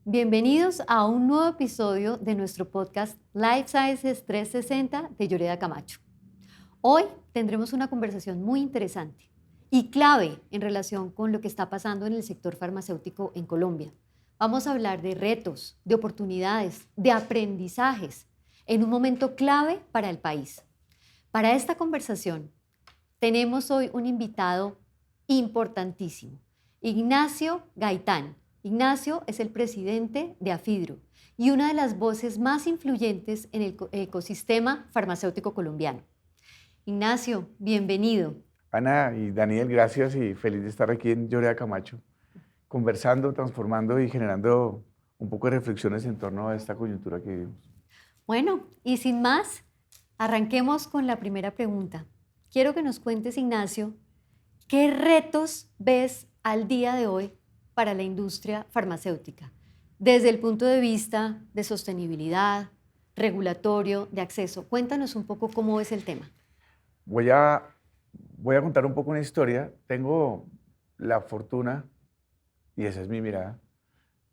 Bienvenidos a un nuevo episodio de nuestro podcast Life Sciences 360 de Lloreda Camacho. Hoy tendremos una conversación muy interesante y clave en relación con lo que está pasando en el sector farmacéutico en Colombia. Vamos a hablar de retos, de oportunidades, de aprendizajes en un momento clave para el país. Para esta conversación tenemos hoy un invitado importantísimo, Ignacio Gaitán. Ignacio es el presidente de AFIDRO y una de las voces más influyentes en el ecosistema farmacéutico colombiano. Ignacio, bienvenido. Ana y Daniel, gracias y feliz de estar aquí en Lloreda Camacho, conversando, transformando y generando un poco de reflexiones en torno a esta coyuntura que vivimos. Bueno, y sin más, arranquemos con la primera pregunta. Quiero que nos cuentes, Ignacio, ¿qué retos ves al día de hoy para la industria farmacéutica? Desde el punto de vista de sostenibilidad, regulatorio, de acceso. Cuéntanos un poco cómo es el tema. Voy a, voy a contar un poco una historia. Tengo la fortuna, y esa es mi mirada,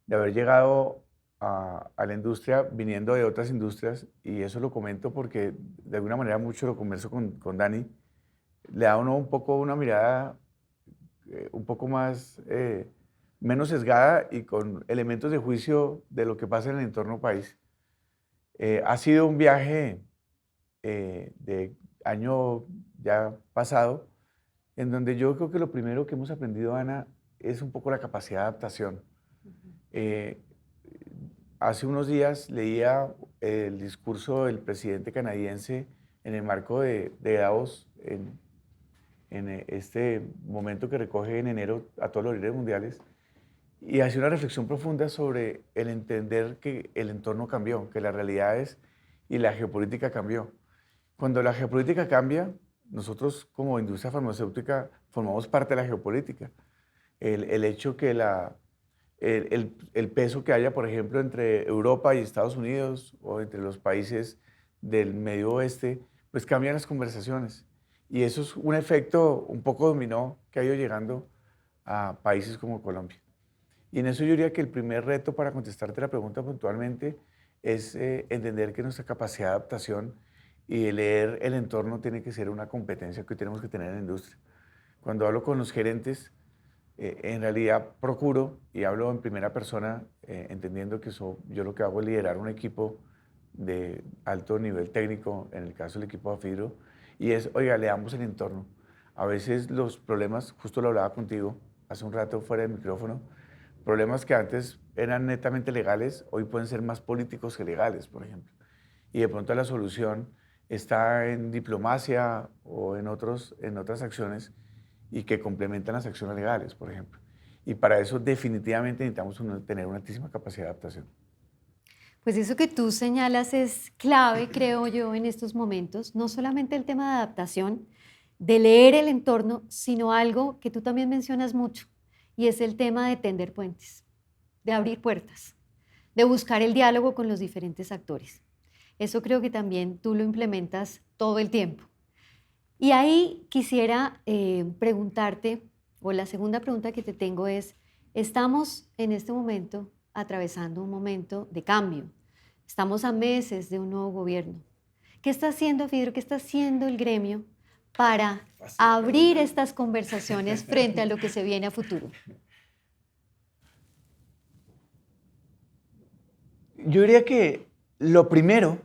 de haber llegado a la industria viniendo de otras industrias, y eso lo comento porque de alguna manera mucho lo converso con Dani. Le da a uno un poco una mirada un poco más, menos sesgada y con elementos de juicio de lo que pasa en el entorno país. Ha sido un viaje de año ya pasado, en donde yo creo que lo primero que hemos aprendido, Ana, es un poco la capacidad de adaptación. Eh, Hace unos días leía el discurso del presidente canadiense en el marco de Davos, en este momento que recoge en enero a todos los líderes mundiales, y hace una reflexión profunda sobre el entender que el entorno cambió, que las realidades y la geopolítica cambió. Cuando la geopolítica cambia, nosotros como industria farmacéutica formamos parte de la geopolítica. El hecho que el peso que haya, por ejemplo, entre Europa y Estados Unidos o entre los países del medio oeste, pues cambian las conversaciones. Y eso es un efecto un poco dominó que ha ido llegando a países como Colombia. Y en eso yo diría que el primer reto para contestarte la pregunta puntualmente es entender que nuestra capacidad de adaptación y de leer el entorno tiene que ser una competencia que tenemos que tener en la industria. Cuando hablo con los gerentes, en realidad procuro y hablo en primera persona, entendiendo que yo lo que hago es liderar un equipo de alto nivel técnico, en el caso del equipo de Afidro, y es, oiga, leamos el entorno. A veces los problemas, justo lo hablaba contigo hace un rato fuera del micrófono, problemas que antes eran netamente legales, hoy pueden ser más políticos que legales, por ejemplo. Y de pronto la solución está en diplomacia o en otras acciones y que complementan las acciones legales, por ejemplo. Y para eso definitivamente necesitamos tener una altísima capacidad de adaptación. Pues eso que tú señalas es clave, creo yo, en estos momentos, no solamente el tema de adaptación, de leer el entorno, sino algo que tú también mencionas mucho, y es el tema de tender puentes, de abrir puertas, de buscar el diálogo con los diferentes actores. Eso creo que también tú lo implementas todo el tiempo. Y ahí quisiera preguntarte, o la segunda pregunta que te tengo es, estamos en este momento atravesando un momento de cambio. Estamos a meses de un nuevo gobierno. ¿Qué está haciendo Fidro? ¿Qué está haciendo el gremio para abrir estas conversaciones frente a lo que se viene a futuro? Yo diría que lo primero,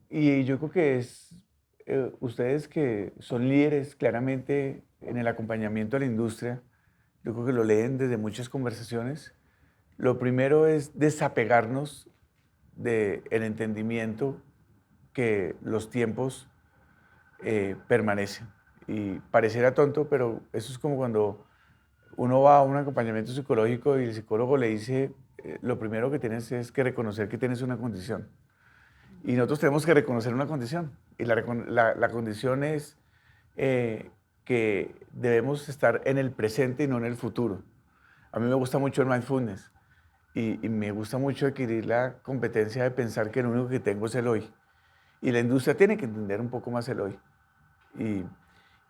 y yo creo que es ustedes que son líderes claramente en el acompañamiento a la industria, yo creo que lo leen desde muchas conversaciones. Lo primero es desapegarnos del entendimiento que los tiempos permanecen. Y pareciera tonto, pero eso es como cuando uno va a un acompañamiento psicológico y el psicólogo le dice, lo primero que tienes es que reconocer que tienes una condición. Y nosotros tenemos que reconocer una condición. Y la condición es que debemos estar en el presente y no en el futuro. A mí me gusta mucho el mindfulness y me gusta mucho adquirir la competencia de pensar que lo único que tengo es el hoy. Y la industria tiene que entender un poco más el hoy. Y,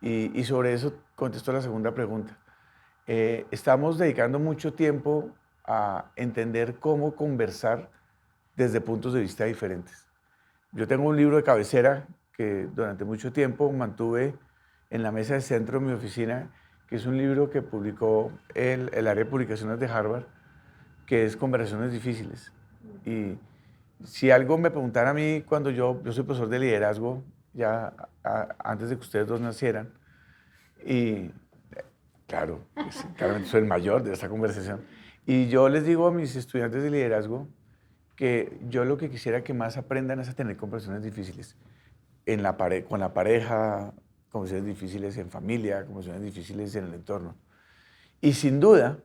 y sobre eso contesto la segunda pregunta. Estamos dedicando mucho tiempo a entender cómo conversar desde puntos de vista diferentes. Yo tengo un libro de cabecera que durante mucho tiempo mantuve en la mesa de centro de mi oficina, que es un libro que publicó el área de publicaciones de Harvard, que es Conversaciones Difíciles. Y si algo me preguntaran a mí cuando yo soy profesor de liderazgo, ya antes de que ustedes dos nacieran, y claro, pues, claramente soy el mayor de esta conversación, y yo les digo a mis estudiantes de liderazgo que yo lo que quisiera que más aprendan es a tener conversaciones difíciles con la pareja, conversaciones difíciles en familia, conversaciones difíciles en el entorno. Y sin duda,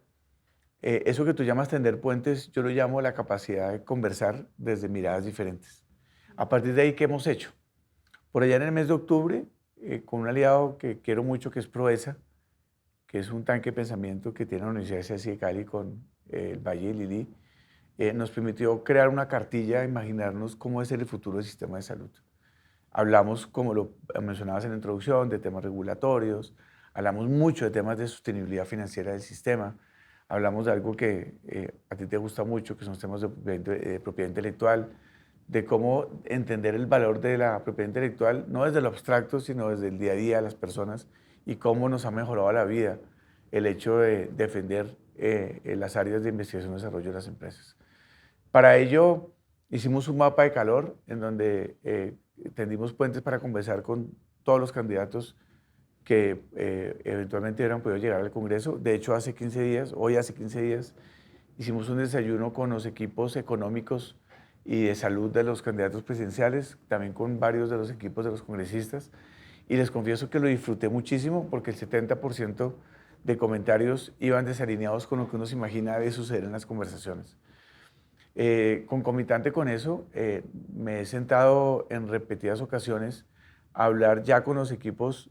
eso que tú llamas tender puentes, yo lo llamo la capacidad de conversar desde miradas diferentes. A partir de ahí, ¿qué hemos hecho? Por allá en el mes de octubre, con un aliado que quiero mucho, que es Proesa, que es un tanque de pensamiento que tiene la Universidad de CSI de Cali con el Valle de Lili, nos permitió crear una cartilla, imaginarnos cómo es el futuro del sistema de salud. Hablamos, como lo mencionabas en la introducción, de temas regulatorios, hablamos mucho de temas de sostenibilidad financiera del sistema, hablamos de algo que a ti te gusta mucho, que son los temas de propiedad intelectual, de cómo entender el valor de la propiedad intelectual, no desde lo abstracto, sino desde el día a día de las personas y cómo nos ha mejorado la vida el hecho de defender las áreas de investigación y desarrollo de las empresas. Para ello, hicimos un mapa de calor en donde tendimos puentes para conversar con todos los candidatos que eventualmente hubieran podido llegar al Congreso. De hecho, hoy hace 15 días, hicimos un desayuno con los equipos económicos y de salud de los candidatos presidenciales, también con varios de los equipos de los congresistas. Y les confieso que lo disfruté muchísimo porque el 70% de comentarios iban desalineados con lo que uno se imagina de suceder en las conversaciones. Concomitante con eso, me he sentado en repetidas ocasiones a hablar ya con los equipos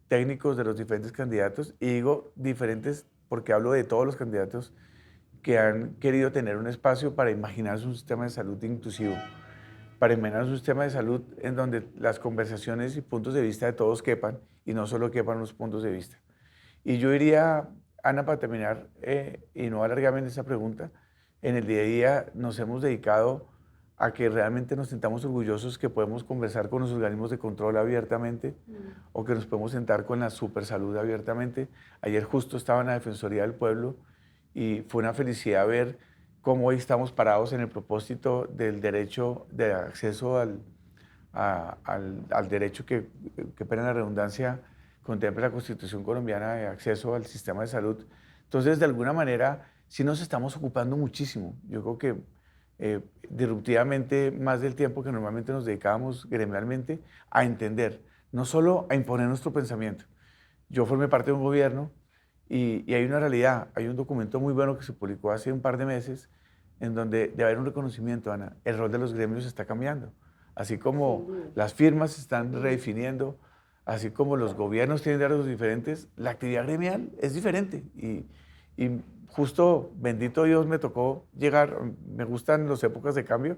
técnicos de los diferentes candidatos, y digo diferentes porque hablo de todos los candidatos que han querido tener un espacio para imaginarse un sistema de salud inclusivo, para imaginar un sistema de salud en donde las conversaciones y puntos de vista de todos quepan y no solo quepan los puntos de vista. Y yo diría, Ana, para terminar, y no alargarme en esa pregunta, en el día a día nos hemos dedicado a que realmente nos sintamos orgullosos que podemos conversar con los organismos de control abiertamente o que nos podemos sentar con la Supersalud abiertamente. Ayer justo estaba en la Defensoría del Pueblo y fue una felicidad ver cómo hoy estamos parados en el propósito del derecho de acceso al derecho que pena la redundancia, contempla la Constitución colombiana de acceso al sistema de salud. Entonces, de alguna manera, sí nos estamos ocupando muchísimo. Yo creo que disruptivamente más del tiempo que normalmente nos dedicábamos gremialmente a entender, no solo a imponer nuestro pensamiento. Yo formé parte de un gobierno y hay una realidad, hay un documento muy bueno que se publicó hace un par de meses en donde debe haber un reconocimiento, Ana, el rol de los gremios está cambiando. Así como las firmas se están redefiniendo, así como los gobiernos tienen diálogos diferentes, la actividad gremial es diferente. Y justo, bendito Dios, me tocó llegar, me gustan las épocas de cambio,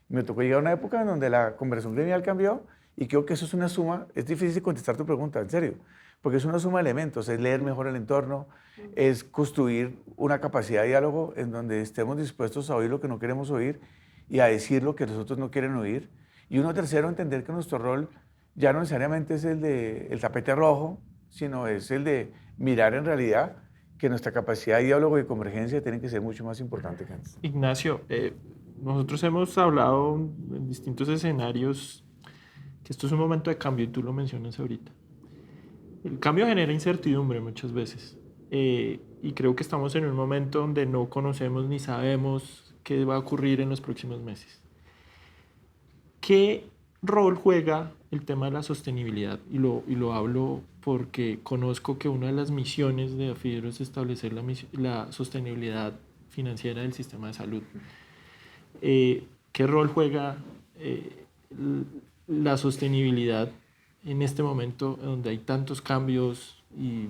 me tocó llegar a una época en donde la conversión gremial cambió y creo que eso es una suma, es difícil contestar tu pregunta, en serio, porque es una suma de elementos, es leer mejor el entorno, es construir una capacidad de diálogo en donde estemos dispuestos a oír lo que no queremos oír y a decir lo que los otros no quieren oír. Y uno tercero, entender que nuestro rol ya no necesariamente es el de el tapete rojo, sino es el de mirar en realidad que nuestra capacidad de diálogo y convergencia tiene que ser mucho más importante que antes. Ignacio, nosotros hemos hablado en distintos escenarios que esto es un momento de cambio y tú lo mencionas ahorita. El cambio genera incertidumbre muchas veces y creo que estamos en un momento donde no conocemos ni sabemos qué va a ocurrir en los próximos meses. ¿Qué rol juega el tema de la sostenibilidad? Y lo hablo porque conozco que una de las misiones de AFIDRO es establecer la sostenibilidad financiera del sistema de salud. ¿Qué rol juega la sostenibilidad en este momento donde hay tantos cambios y,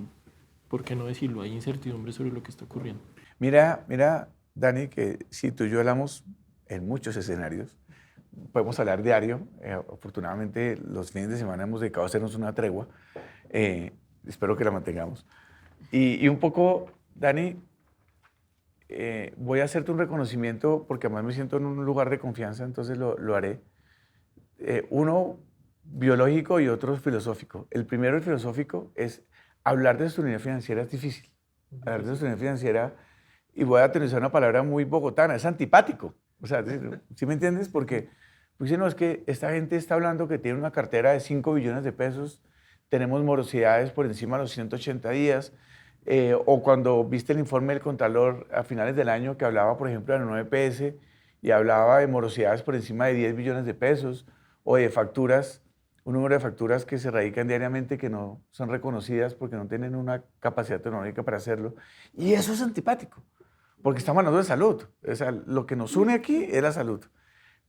por qué no decirlo, hay incertidumbre sobre lo que está ocurriendo? Mira, Dani, que si tú y yo hablamos en muchos escenarios, podemos hablar diario. Afortunadamente, los fines de semana hemos dedicado a hacernos una tregua. Espero que la mantengamos. Y un poco, Dani, voy a hacerte un reconocimiento porque además me siento en un lugar de confianza, entonces lo haré. Uno biológico y otro filosófico. El primero, el filosófico, es hablar de sostenibilidad financiera es difícil. Hablar de sostenibilidad financiera, y voy a utilizar una palabra muy bogotana, es antipático. O sea, ¿sí me entiendes? Porque si no, es que esta gente está hablando que tiene una cartera de 5 billones de pesos, tenemos morosidades por encima de los 180 días, o cuando viste el informe del Contralor a finales del año que hablaba, por ejemplo, de la 9PS y hablaba de morosidades por encima de 10 billones de pesos, o de facturas, un número de facturas que se radican diariamente que no son reconocidas porque no tienen una capacidad tecnológica para hacerlo. Y eso es antipático, porque estamos hablando de salud. O sea, lo que nos une aquí es la salud.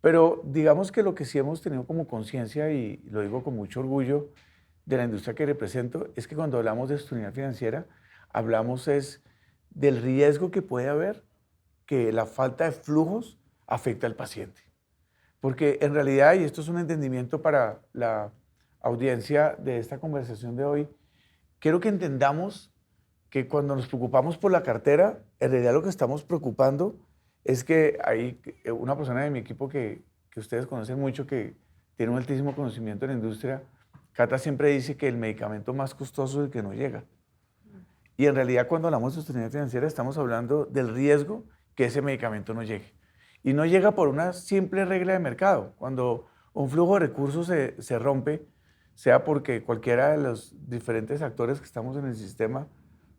Pero digamos que lo que sí hemos tenido como conciencia, y lo digo con mucho orgullo de la industria que represento, es que cuando hablamos de sostenibilidad financiera, hablamos es del riesgo que puede haber que la falta de flujos afecta al paciente. Porque en realidad, y esto es un entendimiento para la audiencia de esta conversación de hoy, quiero que entendamos que cuando nos preocupamos por la cartera, en realidad lo que estamos preocupando es que hay una persona de mi equipo que ustedes conocen mucho, que tiene un altísimo conocimiento en la industria. Cata siempre dice que el medicamento más costoso es el que no llega. Y en realidad, cuando hablamos de sostenibilidad financiera, estamos hablando del riesgo que ese medicamento no llegue. Y no llega por una simple regla de mercado. Cuando un flujo de recursos se rompe, sea porque cualquiera de los diferentes actores que estamos en el sistema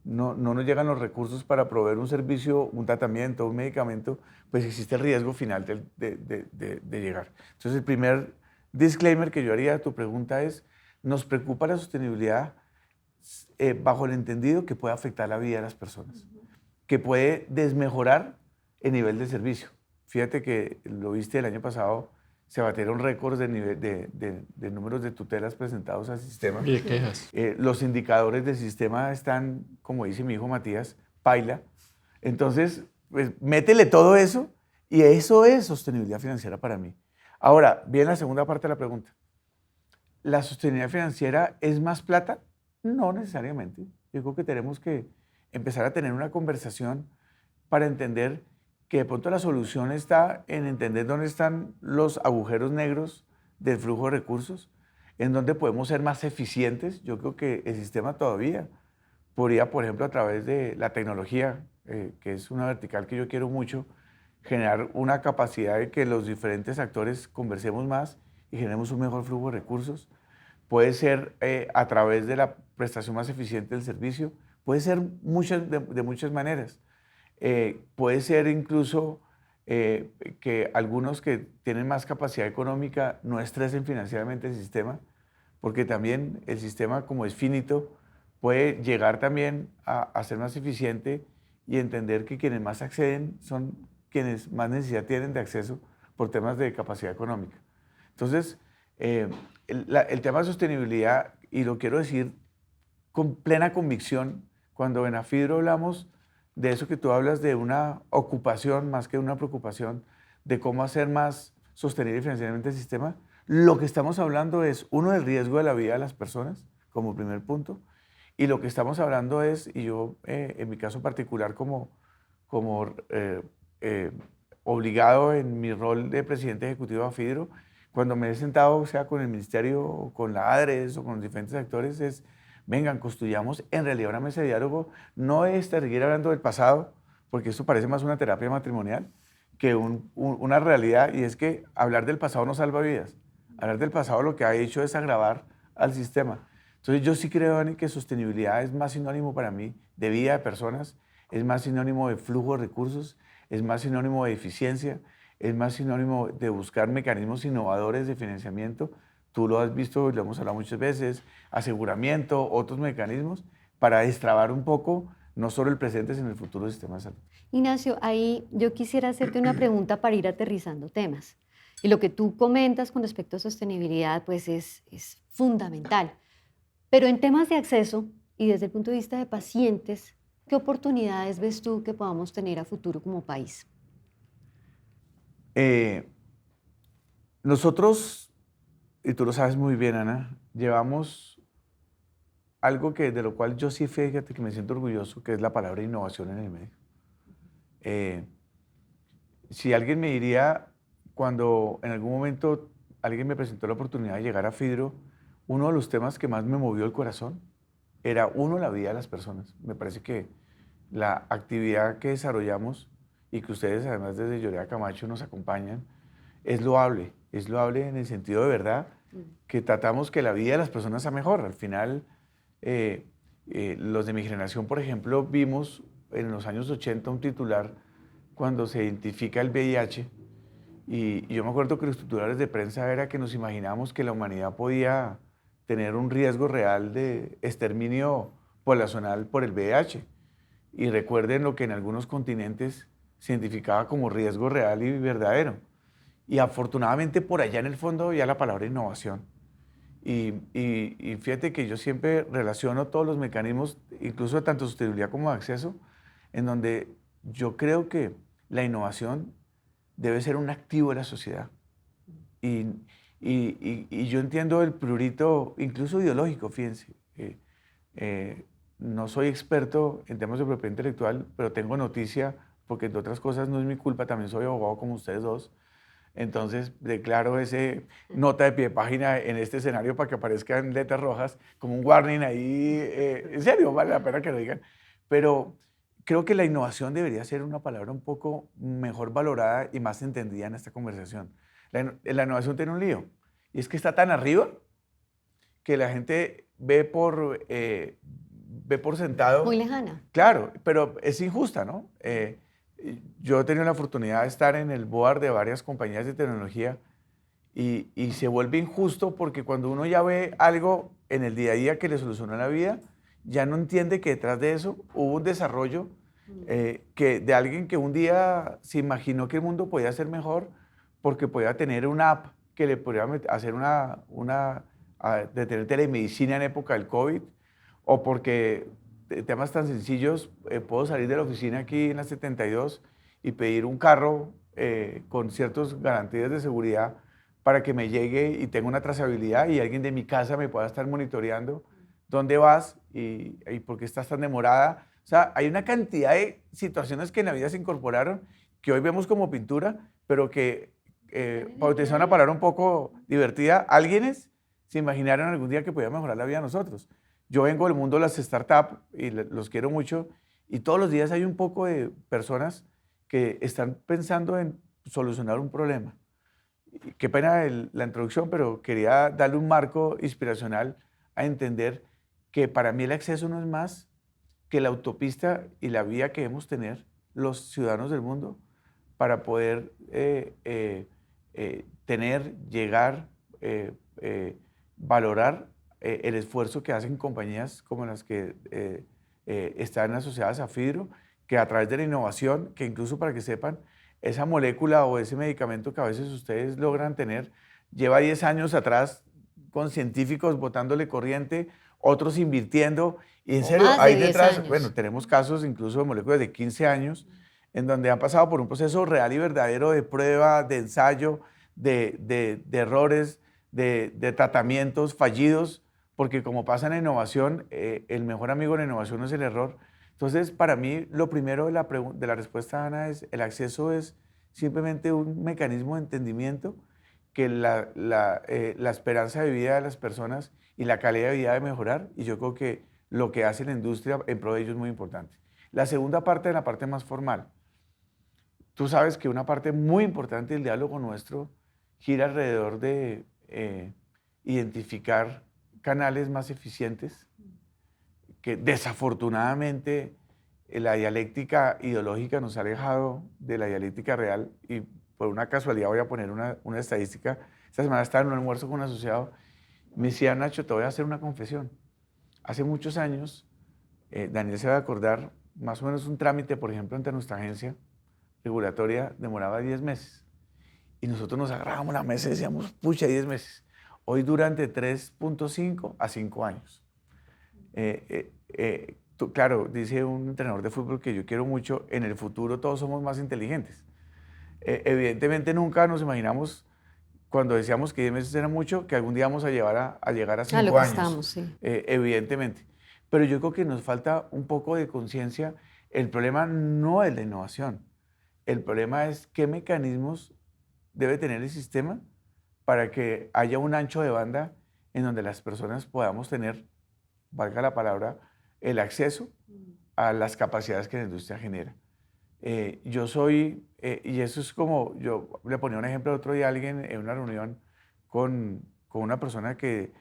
no nos llegan los recursos para proveer un servicio, un tratamiento, un medicamento, pues existe el riesgo final de llegar. Entonces, el primer disclaimer que yo haría a tu pregunta es, nos preocupa la sostenibilidad bajo el entendido que puede afectar la vida de las personas, que puede desmejorar el nivel de servicio. Fíjate que lo viste el año pasado, se batieron récords de números de tutelas presentados al sistema. Y de quejas. Los indicadores del sistema están, como dice mi hijo Matías, paila. Entonces, pues métele todo eso, y eso es sostenibilidad financiera para mí. Ahora, viene la segunda parte de la pregunta. ¿La sostenibilidad financiera es más plata? No necesariamente. Yo creo que tenemos que empezar a tener una conversación para entender que de pronto la solución está en entender dónde están los agujeros negros del flujo de recursos, en donde podemos ser más eficientes. Yo creo que el sistema todavía podría, por ejemplo, a través de la tecnología, que es una vertical que yo quiero mucho, generar una capacidad de que los diferentes actores conversemos más y generemos un mejor flujo de recursos. Puede ser a través de la prestación más eficiente del servicio, puede ser de muchas maneras. Puede ser incluso que algunos que tienen más capacidad económica no estresen financieramente el sistema, porque también el sistema, como es finito, puede llegar también a ser más eficiente y entender que quienes más acceden son quienes más necesidad tienen de acceso por temas de capacidad económica. Entonces, el tema de sostenibilidad, y lo quiero decir con plena convicción, cuando en Afidro hablamos de eso que tú hablas, de una ocupación más que una preocupación, de cómo hacer más sostenible financieramente el sistema, lo que estamos hablando es, uno, del riesgo de la vida de las personas, como primer punto, y lo que estamos hablando es, y yo en mi caso particular como obligado en mi rol de presidente ejecutivo de Afidro, cuando me he sentado, o sea, con el ministerio, o con la ADRES, o con los diferentes actores, es, vengan, construyamos en realidad una mesa de diálogo, no es seguir hablando del pasado, porque eso parece más una terapia matrimonial que una realidad, y es que hablar del pasado no salva vidas. Hablar del pasado lo que ha hecho es agravar al sistema. Entonces yo sí creo, Dani, que sostenibilidad es más sinónimo para mí de vida de personas, es más sinónimo de flujo de recursos, es más sinónimo de eficiencia, es más sinónimo de buscar mecanismos innovadores de financiamiento. Tú lo has visto, lo hemos hablado muchas veces, aseguramiento, otros mecanismos para destrabar un poco no solo el presente, sino el futuro del sistema de salud. Ignacio, ahí yo quisiera hacerte una pregunta para ir aterrizando temas. Y lo que tú comentas con respecto a sostenibilidad, pues es fundamental. Pero en temas de acceso y desde el punto de vista de pacientes, ¿qué oportunidades ves tú que podamos tener a futuro como país? Nosotros, y tú lo sabes muy bien, Ana, llevamos algo de lo cual yo sí, fíjate que me siento orgulloso, que es la palabra innovación en el medio. Eh, si alguien me diría, cuando en algún momento alguien me presentó la oportunidad de llegar a Fidro, uno de los temas que más me movió el corazón era, uno, la vida de las personas. Me parece que la actividad que desarrollamos y que ustedes, además desde Llorea Camacho, nos acompañan, es loable en el sentido de verdad que tratamos que la vida de las personas sea mejor. Al final, los de mi generación, por ejemplo, vimos en los años 80 un titular cuando se identifica el VIH y yo me acuerdo que los titulares de prensa era que nos imaginábamos que la humanidad podía tener un riesgo real de exterminio poblacional por el VIH. Y recuerden lo que en algunos continentes se identificaba como riesgo real y verdadero. Y afortunadamente por allá en el fondo ya la palabra innovación. Y fíjate que yo siempre relaciono todos los mecanismos, incluso de tanto sostenibilidad como de acceso, en donde yo creo que la innovación debe ser un activo de la sociedad. Y, y yo entiendo el prurito, incluso ideológico, fíjense. No soy experto en temas de propiedad intelectual, pero tengo noticia, porque entre otras cosas no es mi culpa, también soy abogado como ustedes dos. Entonces declaro ese nota de pie de página en este escenario para que aparezca en letras rojas, como un warning ahí. En serio, vale la pena que lo digan. Pero creo que la innovación debería ser una palabra un poco mejor valorada y más entendida en esta conversación. La innovación tiene un lío, y es que está tan arriba que la gente ve por sentado. Muy lejana. Claro, pero es injusta, ¿no? Yo he tenido la oportunidad de estar en el board de varias compañías de tecnología y se vuelve injusto porque cuando uno ya ve algo en el día a día que le soluciona la vida, ya no entiende que detrás de eso hubo un desarrollo que de alguien que un día se imaginó que el mundo podía ser mejor porque podía tener una app que le podía hacer de tener telemedicina en época del COVID, o porque temas tan sencillos, puedo salir de la oficina aquí en la 72 y pedir un carro con ciertas garantías de seguridad para que me llegue y tenga una trazabilidad y alguien de mi casa me pueda estar monitoreando dónde vas y por qué estás tan demorada. O sea, hay una cantidad de situaciones que en la vida se incorporaron que hoy vemos como pintura, pero que, para utilizar una palabra un poco divertida, alguienes se imaginaron algún día que podía mejorar la vida de nosotros. Yo vengo del mundo de las startups y los quiero mucho y todos los días hay un poco de personas que están pensando en solucionar un problema. Qué pena la introducción, pero quería darle un marco inspiracional a entender que para mí el acceso no es más que la autopista y la vía que debemos tener los ciudadanos del mundo para poder tener, llegar, valorar el esfuerzo que hacen compañías como las que están asociadas a Fidro, que a través de la innovación, que incluso para que sepan, esa molécula o ese medicamento que a veces ustedes logran tener, lleva 10 años atrás con científicos botándole corriente, otros invirtiendo, y en serio, Más de hay 10 detrás, años. bueno, tenemos casos incluso de moléculas de 15 años, en donde han pasado por un proceso real y verdadero de prueba, de ensayo, de errores, de tratamientos fallidos, porque como pasa en la innovación, el mejor amigo de la innovación no es el error. Entonces, para mí, lo primero de la respuesta, Ana, es el acceso es simplemente un mecanismo de entendimiento que la esperanza de vida de las personas y la calidad de vida debe mejorar, y yo creo que lo que hace la industria en pro de ello es muy importante. La segunda parte, la parte más formal. Tú sabes que una parte muy importante del diálogo nuestro gira alrededor de identificar canales más eficientes, que desafortunadamente la dialéctica ideológica nos ha alejado de la dialéctica real, y por una casualidad voy a poner una estadística. Esta semana estaba en un almuerzo con un asociado, me decía: Nacho, te voy a hacer una confesión. Hace muchos años, Daniel se va a acordar, más o menos un trámite, por ejemplo, ante nuestra agencia regulatoria demoraba 10 meses. Y nosotros nos agarrábamos la mesa y decíamos: pucha, 10 meses. Hoy dura entre 3.5 a 5 años. Claro, dice un entrenador de fútbol que yo quiero mucho, en el futuro todos somos más inteligentes. Evidentemente nunca nos imaginamos, cuando decíamos que 10 meses era mucho, que algún día vamos a llegar a 5 A lo que años. estamos, sí. Evidentemente. Pero yo creo que nos falta un poco de conciencia. El problema no es la innovación. El problema es qué mecanismos debe tener el sistema para que haya un ancho de banda en donde las personas podamos tener, valga la palabra, el acceso a las capacidades que la industria genera. Y eso es como, yo le ponía un ejemplo el otro día a alguien en una reunión con una persona que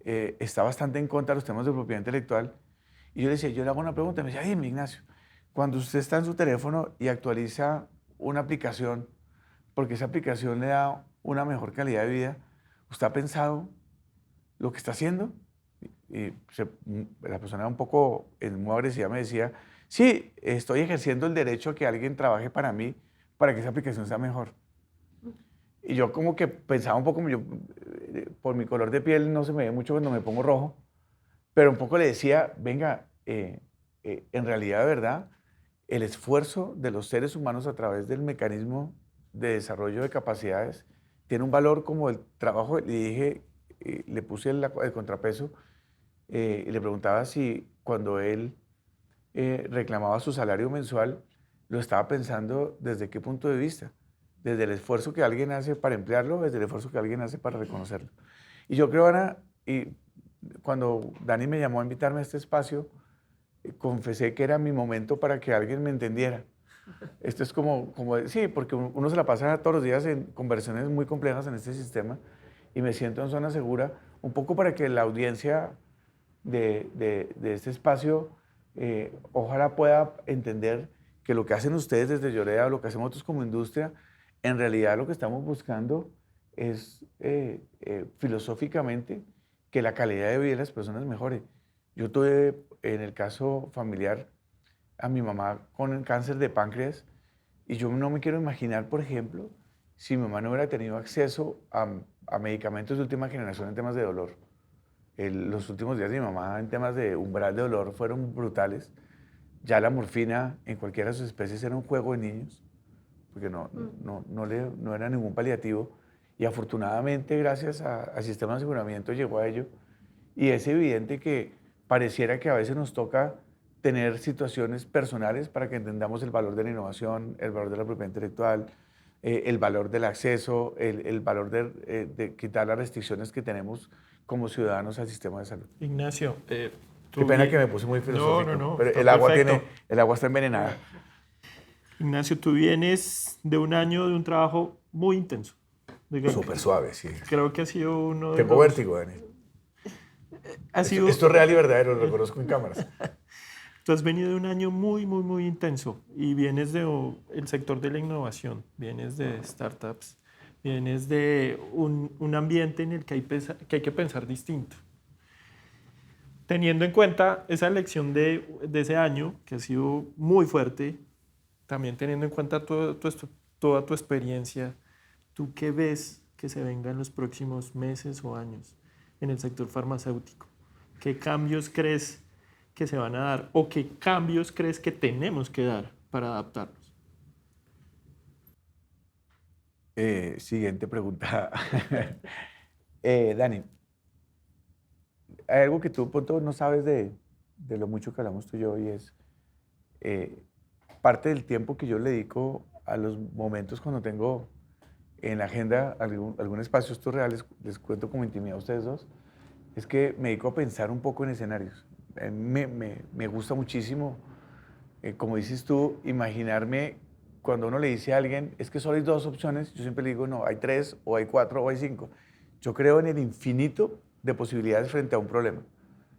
está bastante en contra de los temas de propiedad intelectual, y yo le decía, yo le hago una pregunta, me decía, dime Ignacio, cuando usted está en su teléfono y actualiza una aplicación, porque esa aplicación le da una mejor calidad de vida, ¿usted ha pensado lo que está haciendo? La persona un poco muy agresiva me decía, sí, estoy ejerciendo el derecho a que alguien trabaje para mí, para que esa aplicación sea mejor. Y yo como que pensaba un poco, por mi color de piel no se me ve mucho cuando me pongo rojo, pero un poco le decía, venga, en realidad, de verdad, el esfuerzo de los seres humanos a través del mecanismo de desarrollo de capacidades tiene un valor como el trabajo. Le dije, le puse el contrapeso y le preguntaba si cuando él reclamaba su salario mensual, lo estaba pensando desde qué punto de vista, desde el esfuerzo que alguien hace para emplearlo, desde el esfuerzo que alguien hace para reconocerlo. Y yo creo, Ana, y cuando Dani me llamó a invitarme a este espacio, confesé que era mi momento para que alguien me entendiera. Esto es sí, porque uno se la pasa todos los días en conversaciones muy complejas en este sistema y me siento en zona segura, un poco para que la audiencia de este espacio ojalá pueda entender que lo que hacen ustedes desde Lloreda, lo que hacemos nosotros como industria, en realidad lo que estamos buscando es filosóficamente que la calidad de vida de las personas mejore. Yo tuve, en el caso familiar, a mi mamá con cáncer de páncreas y yo no me quiero imaginar, por ejemplo, si mi mamá no hubiera tenido acceso a medicamentos de última generación en temas de dolor. Los últimos días de mi mamá en temas de umbral de dolor fueron brutales. Ya la morfina en cualquiera de sus especies era un juego de niños, porque no era ningún paliativo. Y afortunadamente, gracias al sistema de aseguramiento, llegó a ello. Y es evidente que pareciera que a veces nos toca tener situaciones personales para que entendamos el valor de la innovación, el valor de la propiedad intelectual, el valor del acceso, el valor de quitar las restricciones que tenemos como ciudadanos al sistema de salud. Ignacio, Qué pena que me puse muy filosófico, No, pero está el agua está envenenada. Ignacio, tú vienes de un año de un trabajo muy intenso. Súper suave, sí. Creo que ha sido uno de Tengo vértigo, Dani. Esto es real y verdadero, lo reconozco en cámaras. Tú has venido de un año muy, muy, muy intenso y vienes del sector de la innovación, vienes de startups, vienes de un ambiente en el que hay que pensar distinto. Teniendo en cuenta esa elección de ese año, que ha sido muy fuerte, también teniendo en cuenta toda tu experiencia, ¿tú qué ves que se venga en los próximos meses o años en el sector farmacéutico? ¿Qué cambios crees que se van a dar o qué cambios crees que tenemos que dar para adaptarnos? Siguiente pregunta. Dani, hay algo que tú punto, no sabes de lo mucho que hablamos tú y yo, y es parte del tiempo que yo le dedico a los momentos cuando tengo en la agenda algún espacio, estos reales, les cuento como intimidad a ustedes dos, es que me dedico a pensar un poco en escenarios. Me gusta muchísimo, como dices tú, imaginarme cuando uno le dice a alguien, es que solo hay dos opciones, yo siempre le digo, no, hay tres, o hay cuatro, o hay cinco. Yo creo en el infinito de posibilidades frente a un problema.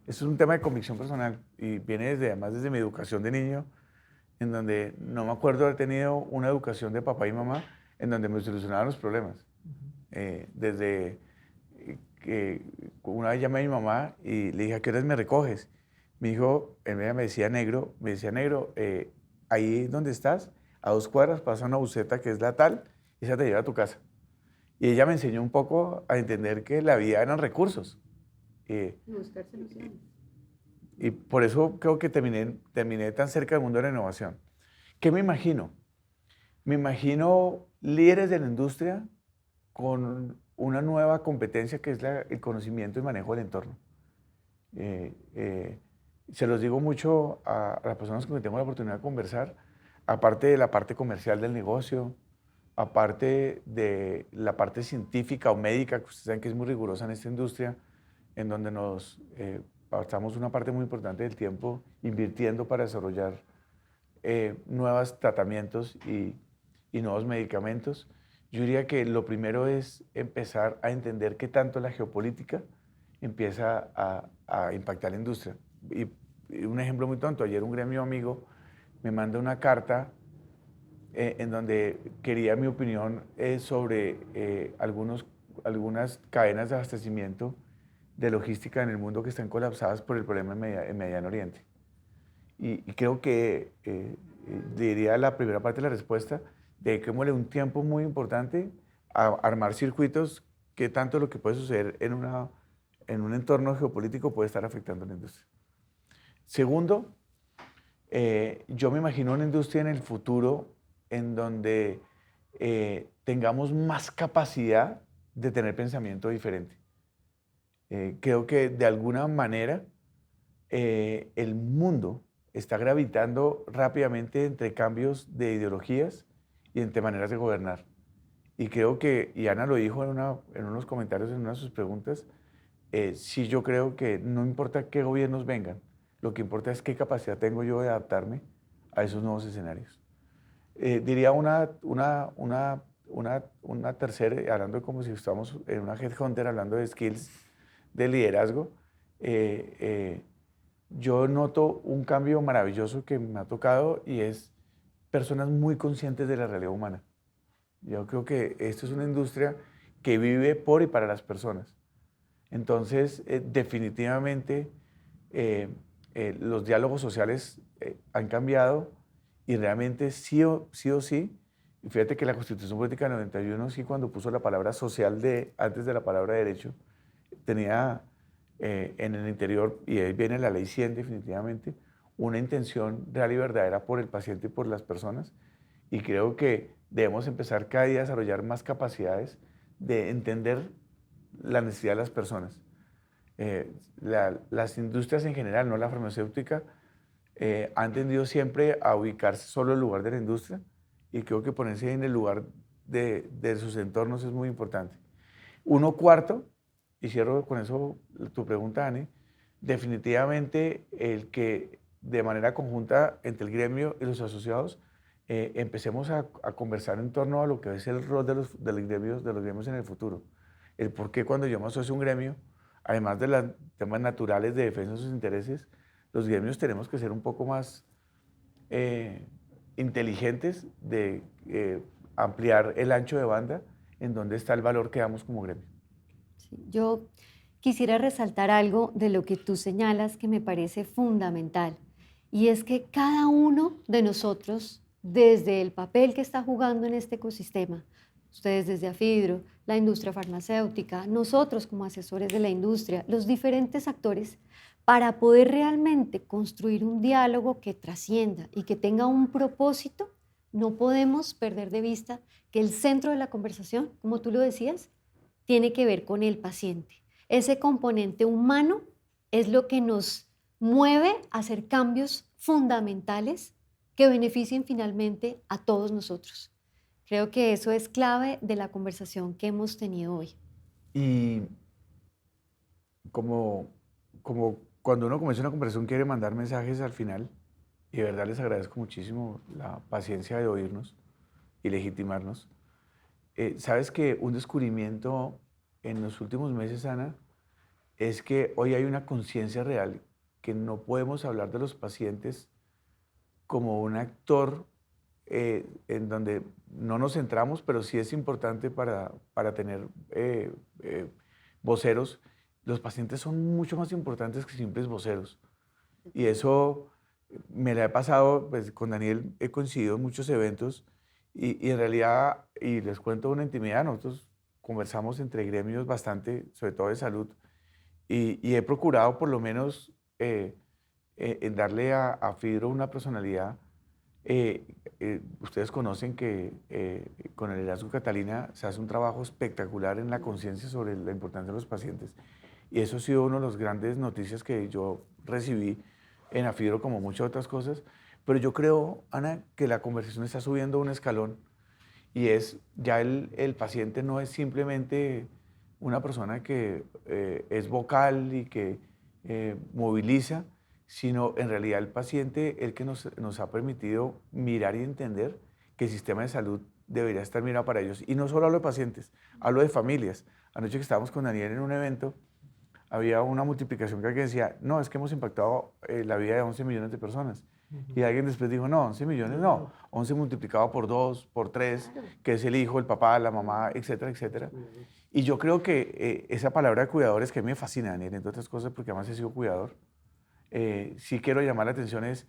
Eso es un tema de convicción personal y viene además desde mi educación de niño, en donde no me acuerdo haber tenido una educación de papá y mamá en donde me solucionaban los problemas. Desde que una vez llamé a mi mamá y le dije, ¿a qué horas me recoges? Mi hijo, ella me decía negro, ahí donde estás, a 2 cuadras pasa una buseta que es la tal, y esa te lleva a tu casa. Y ella me enseñó un poco a entender que la vida eran recursos. Buscar soluciones. Y por eso creo que terminé tan cerca del mundo de la innovación. ¿Qué me imagino? Me imagino líderes de la industria con una nueva competencia que es el conocimiento y manejo del entorno. Se los digo mucho a las personas con las que tengo la oportunidad de conversar. aparte de la parte comercial del negocio, aparte de la parte científica o médica, que ustedes saben que es muy rigurosa en esta industria, en donde nos pasamos una parte muy importante del tiempo invirtiendo para desarrollar nuevos tratamientos y nuevos medicamentos. Yo diría que lo primero es empezar a entender qué tanto la geopolítica empieza a impactar la industria. Y un ejemplo muy tonto, ayer un gremio amigo me manda una carta en donde quería mi opinión sobre algunas cadenas de abastecimiento de logística en el mundo que están colapsadas por el problema en Mediano Oriente. Y creo que diría la primera parte de la respuesta, dediquémosle un tiempo muy importante a armar circuitos que tanto lo que puede suceder en un entorno geopolítico puede estar afectando a la industria. Segundo, yo me imagino una industria en el futuro en donde tengamos más capacidad de tener pensamiento diferente. Creo que de alguna manera el mundo está gravitando rápidamente entre cambios de ideologías y entre maneras de gobernar. Y creo que, y Ana lo dijo en unos comentarios, en una de sus preguntas, sí yo creo que no importa qué gobiernos vengan, lo que importa es qué capacidad tengo yo de adaptarme a esos nuevos escenarios. Diría una tercera, hablando como si estamos en una headhunter, hablando de skills de liderazgo, yo noto un cambio maravilloso que me ha tocado y es personas muy conscientes de la realidad humana. Yo creo que esto es una industria que vive por y para las personas. Entonces, definitivamente, los diálogos sociales han cambiado y realmente sí o sí, y fíjate que la Constitución Política del 91, sí, cuando puso la palabra social antes de la palabra derecho, tenía en el interior, y ahí viene la ley 100 definitivamente, una intención real y verdadera por el paciente y por las personas. Y creo que debemos empezar cada día a desarrollar más capacidades de entender la necesidad de las personas. Las industrias en general, no la farmacéutica, han tendido siempre a ubicarse solo en el lugar de la industria y creo que ponerse en el lugar de sus entornos es muy importante. Uno cuarto, y cierro con eso tu pregunta, Ani, definitivamente el que de manera conjunta entre el gremio y los asociados empecemos a conversar en torno a lo que es el rol de los gremios en el futuro. El por qué cuando yo me asocio a un gremio, además de los temas naturales de defensa de sus intereses, los gremios tenemos que ser un poco más inteligentes de ampliar el ancho de banda en donde está el valor que damos como gremio. Sí, yo quisiera resaltar algo de lo que tú señalas que me parece fundamental, y es que cada uno de nosotros, desde el papel que está jugando en este ecosistema, ustedes desde Afidro, la industria farmacéutica, nosotros como asesores de la industria, los diferentes actores, para poder realmente construir un diálogo que trascienda y que tenga un propósito, no podemos perder de vista que el centro de la conversación, como tú lo decías, tiene que ver con el paciente. Ese componente humano es lo que nos mueve a hacer cambios fundamentales que beneficien finalmente a todos nosotros. Creo que eso es clave de la conversación que hemos tenido hoy. Y como cuando uno comienza una conversación quiere mandar mensajes al final, y de verdad les agradezco muchísimo la paciencia de oírnos y legitimarnos. Sabes que un descubrimiento en los últimos meses, Ana, es que hoy hay una conciencia real que no podemos hablar de los pacientes como un actor en donde no nos centramos, pero sí es importante para tener voceros. Los pacientes son mucho más importantes que simples voceros. Y eso me la he pasado, pues con Daniel he coincidido en muchos eventos y en realidad, y les cuento una intimidad, nosotros conversamos entre gremios bastante, sobre todo de salud, y he procurado por lo menos en darle a Fidro una personalidad. Ustedes conocen que con el liderazgo Catalina se hace un trabajo espectacular en la conciencia sobre la importancia de los pacientes. Y eso ha sido una de las grandes noticias que yo recibí en Afidro, como muchas otras cosas, Pero yo creo, Ana, que la conversación está subiendo un escalón y es ya el paciente no es simplemente una persona que es vocal y que moviliza, sino en realidad el paciente el que nos ha permitido mirar y entender que el sistema de salud debería estar mirado para ellos. Y no solo hablo de pacientes, hablo de familias. Anoche que estábamos con Daniel en un evento, había una multiplicación que alguien decía, no, es que hemos impactado la vida de 11 millones de personas. Y alguien después dijo, no, 11 millones no, 11 multiplicado por 2, por 3, que es el hijo, el papá, la mamá, etcétera, etcétera. Y yo creo que esa palabra de cuidadores, que me fascina, Daniel, entre otras cosas, porque además he sido cuidador, sí quiero llamar la atención es,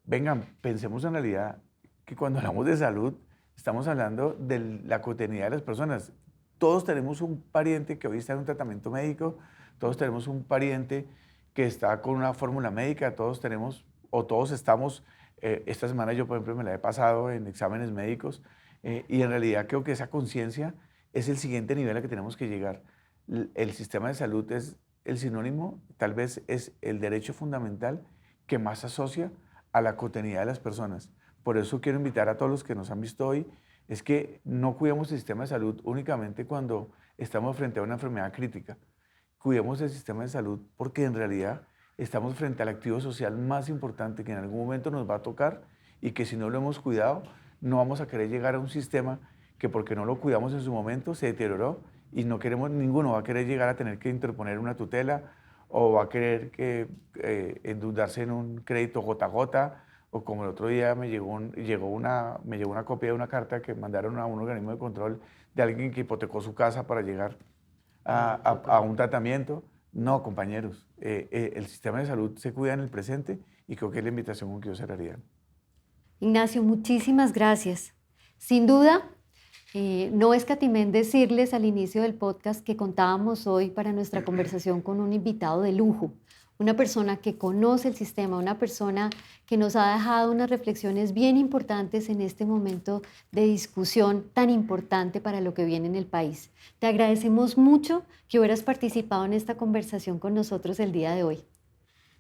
vengan, pensemos en realidad que cuando hablamos de salud, estamos hablando de la cotidianidad de las personas. Todos tenemos un pariente que hoy está en un tratamiento médico, todos tenemos un pariente que está con una fórmula médica, todos tenemos o todos estamos, esta semana yo por ejemplo me la he pasado en exámenes médicos y en realidad creo que esa conciencia es el siguiente nivel al que tenemos que llegar. El sistema de salud es el sinónimo, tal vez es el derecho fundamental que más asocia a la cotidianidad de las personas. Por eso quiero invitar a todos los que nos han visto hoy, es que no cuidemos el sistema de salud únicamente cuando estamos frente a una enfermedad crítica. Cuidemos el sistema de salud porque en realidad estamos frente al activo social más importante que en algún momento nos va a tocar y que si no lo hemos cuidado, no vamos a querer llegar a un sistema que porque no lo cuidamos en su momento se deterioró y no queremos, ninguno va a querer llegar a tener que interponer una tutela o va a querer que endeudarse en un crédito gota a gota o como el otro día me llegó una copia de una carta que mandaron a un organismo de control de alguien que hipotecó su casa para llegar a un tratamiento. No, compañeros, el sistema de salud se cuida en el presente y creo que es la invitación con que yo cerraría. Ignacio, muchísimas gracias. Sin duda, no escatimé en decirles al inicio del podcast que contábamos hoy para nuestra conversación con un invitado de lujo, una persona que conoce el sistema, una persona que nos ha dejado unas reflexiones bien importantes en este momento de discusión tan importante para lo que viene en el país. Te agradecemos mucho que hubieras participado en esta conversación con nosotros el día de hoy.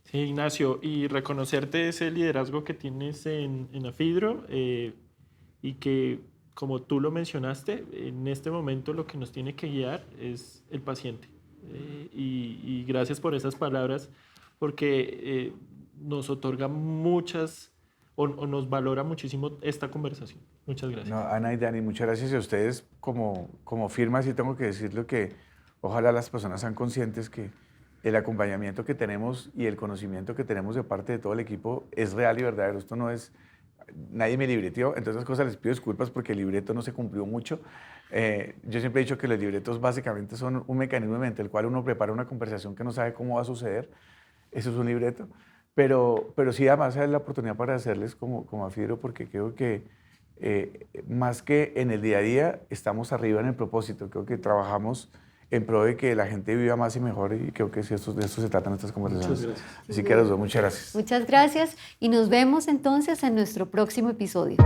Sí, Ignacio, y reconocerte ese liderazgo que tienes en Afidro y que, como tú lo mencionaste, en este momento lo que nos tiene que guiar es el paciente. Y gracias por esas palabras, porque nos otorga muchas o nos valora muchísimo esta conversación. Muchas gracias. No, Ana y Dani, muchas gracias a ustedes como firma. Sí tengo que decirlo que ojalá las personas sean conscientes que el acompañamiento que tenemos y el conocimiento que tenemos de parte de todo el equipo es real y verdadero. Esto no es, nadie me libreteó, entre otras cosas les pido disculpas porque el libreto no se cumplió mucho. Yo siempre he dicho que los libretos básicamente son un mecanismo mediante el cual uno prepara una conversación que no sabe cómo va a suceder. Eso es un libreto. Pero sí, además es la oportunidad para hacerles como Afidro, porque creo que más que en el día a día, estamos arriba en el propósito. Creo que trabajamos en pro de que la gente viva más y mejor y creo que sí, de esto se tratan estas conversaciones. Muchas gracias. Así que a los dos, muchas gracias. Muchas gracias y nos vemos entonces en nuestro próximo episodio.